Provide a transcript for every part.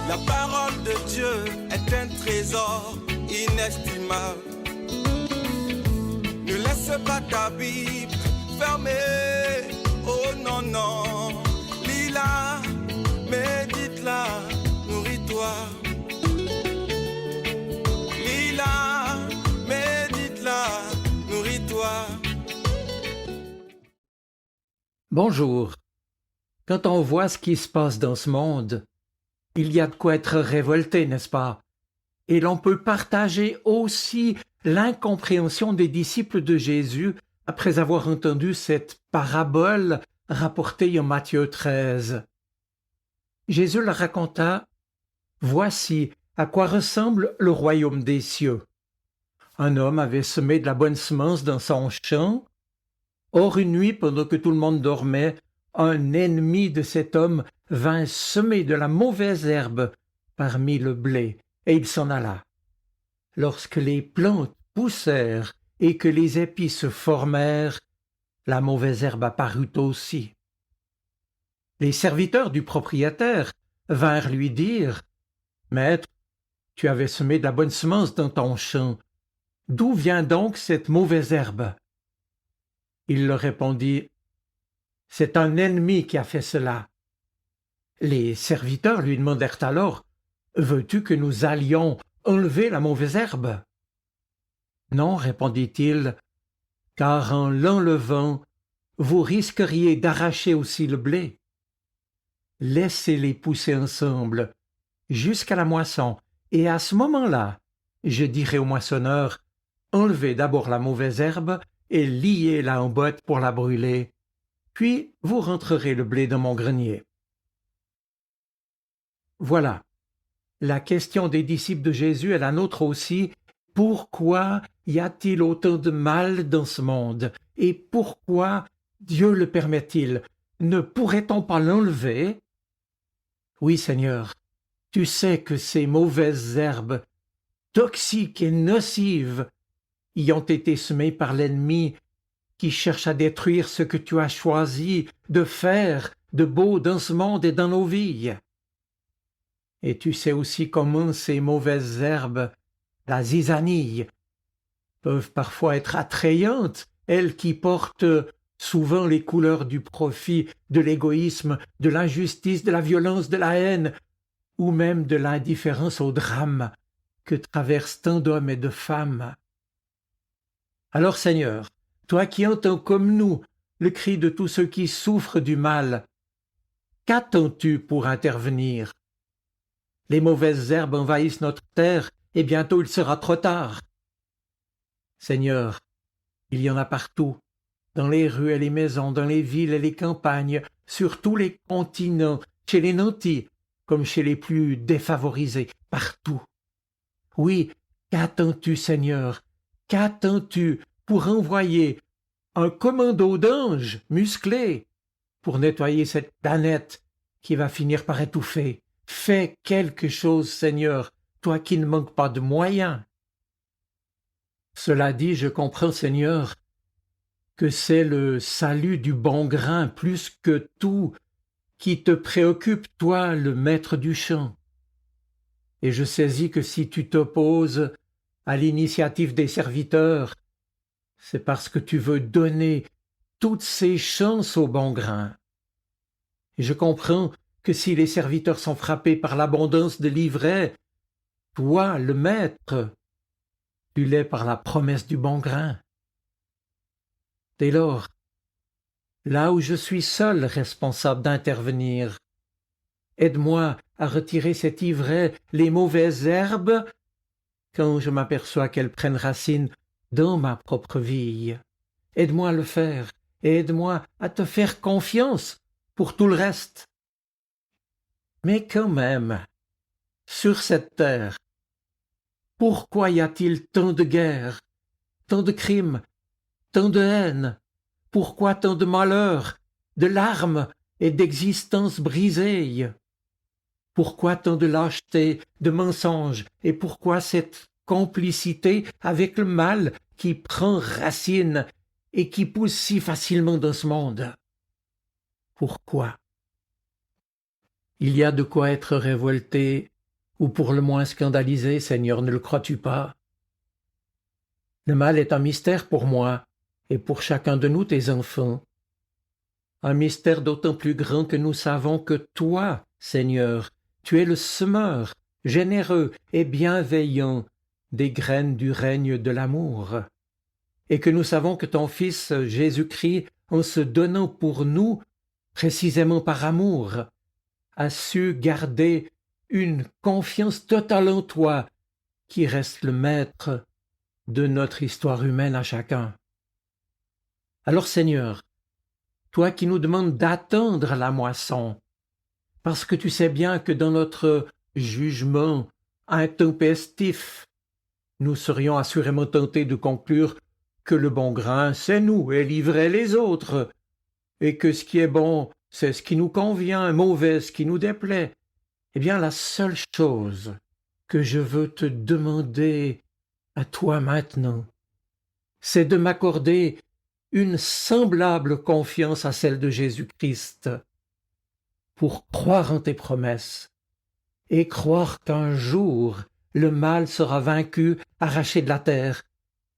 La parole de Dieu est un trésor inestimable. Ne laisse pas ta Bible fermée. Oh non, non. Lis-la, médite-la, nourris-toi. Lis-la, médite-la, nourris-toi. Bonjour. Quand on voit ce qui se passe dans ce monde, il y a de quoi être révolté, n'est-ce pas? Et l'on peut partager aussi l'incompréhension des disciples de Jésus après avoir entendu cette parabole rapportée en Matthieu 13. Jésus leur raconta « Voici à quoi ressemble le royaume des cieux. Un homme avait semé de la bonne semence dans son champ. Or, une nuit, pendant que tout le monde dormait, un ennemi de cet homme vint semer de la mauvaise herbe parmi le blé, et il s'en alla. Lorsque les plantes poussèrent et que les épis se formèrent, la mauvaise herbe apparut aussi. Les serviteurs du propriétaire vinrent lui dire « Maître, tu avais semé de la bonne semence dans ton champ. D'où vient donc cette mauvaise herbe ?» Il leur répondit « C'est un ennemi qui a fait cela. » Les serviteurs lui demandèrent alors « Veux-tu que nous allions enlever la mauvaise herbe ?» Non, répondit-il, car en l'enlevant, vous risqueriez d'arracher aussi le blé. Laissez-les pousser ensemble jusqu'à la moisson, et à ce moment-là, je dirai au moissonneur « Enlevez d'abord la mauvaise herbe et liez-la en botte pour la brûler, puis vous rentrerez le blé dans mon grenier. » Voilà. La question des disciples de Jésus est la nôtre aussi. Pourquoi y a-t-il autant de mal dans ce monde? Et pourquoi Dieu le permet-il? Ne pourrait-on pas l'enlever? Oui, Seigneur, tu sais que ces mauvaises herbes, toxiques et nocives, y ont été semées par l'ennemi qui cherche à détruire ce que tu as choisi de faire de beau dans ce monde et dans nos vies. Et tu sais aussi comment ces mauvaises herbes, la zizanille, peuvent parfois être attrayantes, elles qui portent souvent les couleurs du profit, de l'égoïsme, de l'injustice, de la violence, de la haine, ou même de l'indifférence au drame que traversent tant d'hommes et de femmes. Alors Seigneur, toi qui entends comme nous le cri de tous ceux qui souffrent du mal, qu'attends-tu pour intervenir? Les mauvaises herbes envahissent notre terre et bientôt il sera trop tard. Seigneur, il y en a partout, dans les rues et les maisons, dans les villes et les campagnes, sur tous les continents, chez les nantis comme chez les plus défavorisés, partout. Oui, qu'attends-tu, Seigneur? Qu'attends-tu pour envoyer un commando d'anges musclés pour nettoyer cette planète qui va finir par étouffer? Fais quelque chose, Seigneur, toi qui ne manques pas de moyens. Cela dit, je comprends, Seigneur, que c'est le salut du bon grain plus que tout qui te préoccupe, toi, le maître du champ. Et je saisis que si tu t'opposes à l'initiative des serviteurs, c'est parce que tu veux donner toutes ces chances au bon grain. Et je comprends que si les serviteurs sont frappés par l'abondance de l'ivraie, toi, le maître, tu l'es par la promesse du bon grain. Dès lors, là où je suis seul responsable d'intervenir, aide-moi à retirer cette ivraie, les mauvaises herbes, quand je m'aperçois qu'elles prennent racine dans ma propre vie. Aide-moi à le faire, et aide-moi à te faire confiance pour tout le reste. Mais quand même, sur cette terre, pourquoi y a-t-il tant de guerres, tant de crimes, tant de haine? Pourquoi tant de malheurs, de larmes et d'existences brisées? Pourquoi tant de lâcheté, de mensonges, et pourquoi cette complicité avec le mal qui prend racine et qui pousse si facilement dans ce monde? Pourquoi? Il y a de quoi être révolté ou pour le moins scandalisé, Seigneur, ne le crois-tu pas? Le mal est un mystère pour moi, et pour chacun de nous, tes enfants. Un mystère d'autant plus grand que nous savons que toi, Seigneur, tu es le semeur, généreux et bienveillant des graines du règne de l'amour, et que nous savons que ton Fils Jésus-Christ, en se donnant pour nous, précisément par amour, a su garder une confiance totale en toi, qui reste le maître de notre histoire humaine à chacun. Alors Seigneur, toi qui nous demandes d'attendre la moisson, parce que tu sais bien que dans notre jugement intempestif, nous serions assurément tentés de conclure que le bon grain, c'est nous, et livrer les autres, et que ce qui est bon, c'est ce qui nous convient, mauvais, ce qui nous déplaît. Eh bien, la seule chose que je veux te demander à toi maintenant, c'est de m'accorder une semblable confiance à celle de Jésus-Christ, pour croire en tes promesses, et croire qu'un jour le mal sera vaincu, arraché de la terre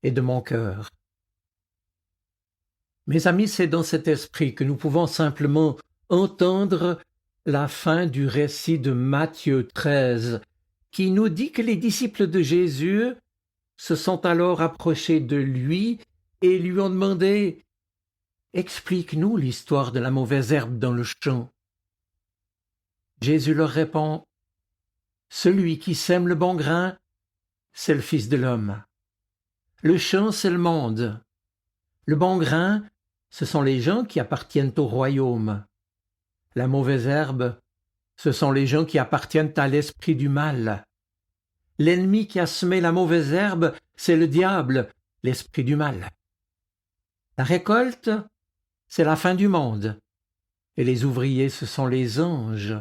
et de mon cœur. Mes amis, c'est dans cet esprit que nous pouvons simplement entendre la fin du récit de Matthieu 13, qui nous dit que les disciples de Jésus se sont alors approchés de lui et lui ont demandé « Explique-nous l'histoire de la mauvaise herbe dans le champ. » Jésus leur répond « Celui qui sème le bon grain, c'est le Fils de l'homme. Le champ, c'est le monde. Le bon grain, ce sont les gens qui appartiennent au royaume. La mauvaise herbe, ce sont les gens qui appartiennent à l'esprit du mal. L'ennemi qui a semé la mauvaise herbe, c'est le diable, l'esprit du mal. La récolte, c'est la fin du monde, et les ouvriers, ce sont les anges.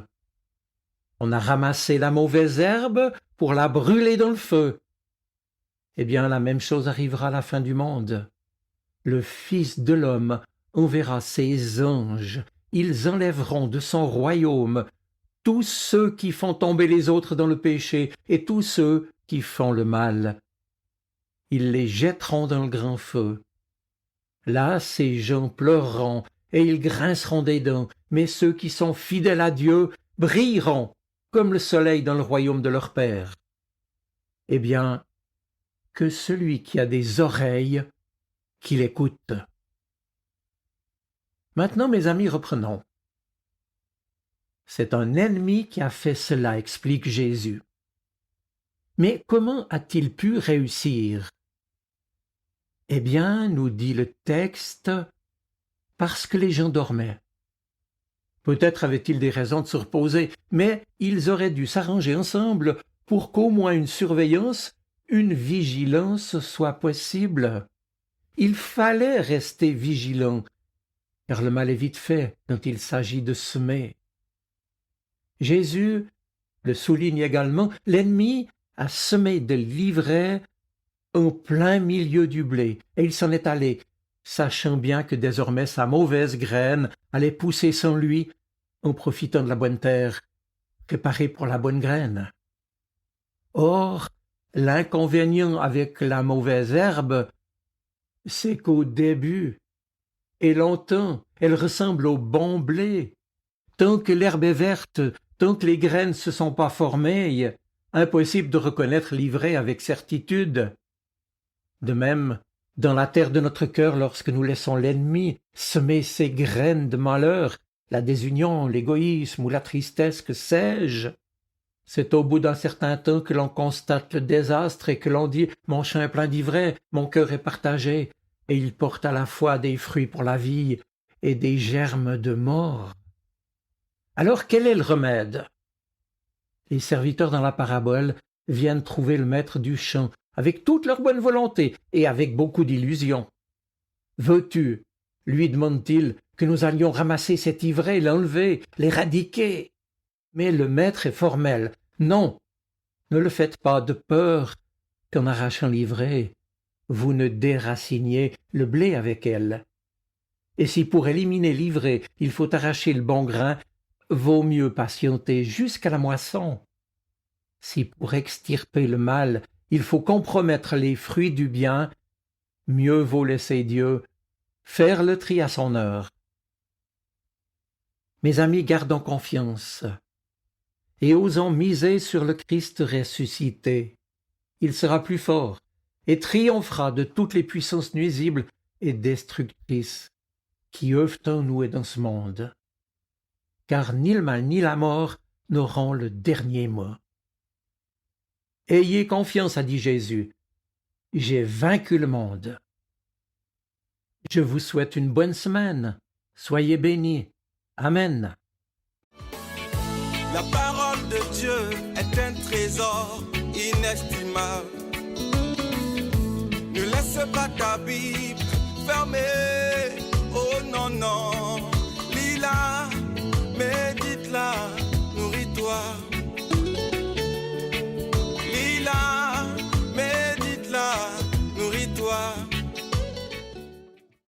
On a ramassé la mauvaise herbe pour la brûler dans le feu. Eh bien, la même chose arrivera à la fin du monde. Le Fils de l'homme enverra ses anges. Ils enlèveront de son royaume tous ceux qui font tomber les autres dans le péché et tous ceux qui font le mal. Ils les jetteront dans le grand feu. Là, ces gens pleureront et ils grinceront des dents, mais ceux qui sont fidèles à Dieu brilleront comme le soleil dans le royaume de leur Père. Eh bien, que celui qui a des oreilles, qu'il écoute. Maintenant, mes amis, reprenons. C'est un ennemi qui a fait cela, explique Jésus. Mais comment a-t-il pu réussir? Eh bien, nous dit le texte, parce que les gens dormaient. Peut-être avaient-ils des raisons de se reposer, mais ils auraient dû s'arranger ensemble pour qu'au moins une surveillance, une vigilance soit possible. Il fallait rester vigilant, car le mal est vite fait quand il s'agit de semer. Jésus le souligne également, l'ennemi a semé de l'ivraie en plein milieu du blé, et il s'en est allé, sachant bien que désormais sa mauvaise graine allait pousser sans lui, en profitant de la bonne terre, préparée pour la bonne graine. Or, l'inconvénient avec la mauvaise herbe, c'est qu'au début, et longtemps, elle ressemble au bon blé. Tant que l'herbe est verte, tant que les graines ne se sont pas formées, impossible de reconnaître l'ivraie avec certitude. De même, dans la terre de notre cœur, lorsque nous laissons l'ennemi semer ses graines de malheur, la désunion, l'égoïsme ou la tristesse, que sais-je, c'est au bout d'un certain temps que l'on constate le désastre et que l'on dit « Mon champ est plein d'ivraie, mon cœur est partagé », et il porte à la fois des fruits pour la vie et des germes de mort. Alors quel est le remède? Les serviteurs dans la parabole viennent trouver le maître du champ avec toute leur bonne volonté et avec beaucoup d'illusions. « Veux-tu, lui demande-t-il, que nous allions ramasser cette ivraie, l'enlever, l'éradiquer ?» Mais le maître est formel. « Non, ne le faites pas de peur qu'en arrachant l'ivraie, vous ne déraciniez le blé avec elle. Et si pour éliminer l'ivraie, il faut arracher le bon grain, vaut mieux patienter jusqu'à la moisson. Si pour extirper le mal, il faut compromettre les fruits du bien, mieux vaut laisser Dieu faire le tri à son heure. Mes amis, gardons confiance et osons miser sur le Christ ressuscité. Il sera plus fort et triomphera de toutes les puissances nuisibles et destructrices qui œuvrent en nous et dans ce monde. Car ni le mal ni la mort n'auront le dernier mot. Ayez confiance, a dit Jésus. J'ai vaincu le monde. Je vous souhaite une bonne semaine. Soyez bénis. Amen. La parole de Dieu est un trésor inestimable. Ne laisse pas ta Bible fermée. Oh non, non. Lis-la, médite-la, nourris-toi. Lis-la, médite-la, nourris-toi.